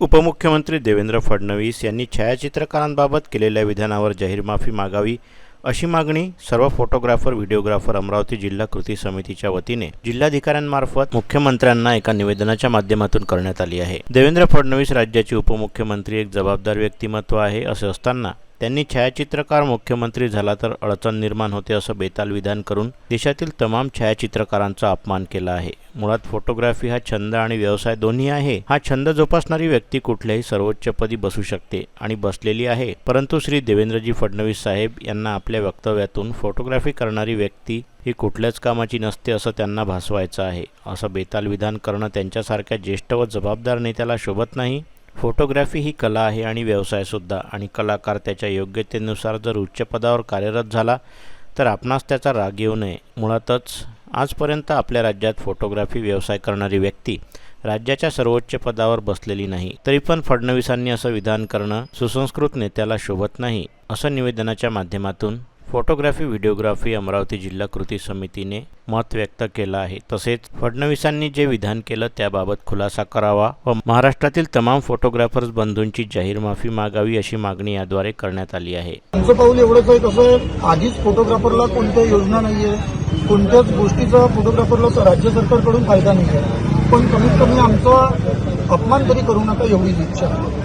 उपमुख्यमंत्री देवेंद्र फडणवीस यांनी छायाचित्रकारांबाबत केलेल्या विधानावर जाहीर माफी मागावी अशी मागणी सर्व फोटोग्राफर व्हिडिओग्राफर अमरावती जिल्हा कृती समितीच्या वतीने जिल्हाधिकाऱ्यांमार्फत मुख्यमंत्र्यांना एका निवेदनाच्या माध्यमातून करण्यात आली आहे। देवेंद्र फडणवीस राज्याचे उपमुख्यमंत्री एक जबाबदार व्यक्तिमत्व आहे असे असताना त्यांनी छायाचित्रकार मुख्यमंत्री झाला तर अडचण निर्माण होते असं बेताल विधान करून देशातील तमाम छायाचित्रकारांचा अपमान केला आहे। मुळात फोटोग्राफी हा छंद आणि व्यवसाय दोन्ही आहे। हा छंद जोपासणारी व्यक्ती कुठल्याही सर्वोच्चपदी बसू शकते आणि बसलेली आहे, परंतु श्री देवेंद्रजी फडणवीस साहेब यांना आपल्या वक्तव्यातून फोटोग्राफी करणारी व्यक्ती ही कुठल्याच कामाची नसते असं त्यांना भासवायचं आहे। असं बेताल विधान करणं त्यांच्यासारख्या ज्येष्ठ व जबाबदार नेत्याला शोभत नाही। फोटोग्राफी ही कला आहे आणि व्यवसाय सुद्धा, आणि कलाकार त्याच्या योग्यतेनुसार जर उच्च पदावर कार्यरत झाला तर आपणास त्याचा राग येऊ नये। मुळातच आजपर्यंत आपल्या राज्यात फोटोग्राफी व्यवसाय करणारी व्यक्ती राज्याच्या सर्वोच्च पदावर बसलेली नाही, तरी पण फडणवीसांनी असं विधान करणं सुसंस्कृत नेत्याला शोभत नाही असं निवेदनाच्या माध्यमातून फोटोग्राफी व्हिडिओग्राफी अमरावती जिल्हा कृती समितीने मत व्यक्त केलं आहे। तसेच फडणवीसांनी जे विधान केलं त्याबाबत खुलासा करावा व महाराष्ट्रातील तमाम फोटोग्राफर्स बंधूंची जाहीर माफी मागावी अशी मागणी याद्वारे करण्यात आली आहे। आमचं पाऊल एवढंच आहे, कसं आधीच फोटोग्राफरला कोणत्या योजना नाहीये, कोणत्याच गोष्टीचा फोटोग्राफरला राज्य सरकारकडून फायदा नाहीये, पण कमीत कमी आमचा अपमान तरी करू नका एवढीच इच्छा आहे।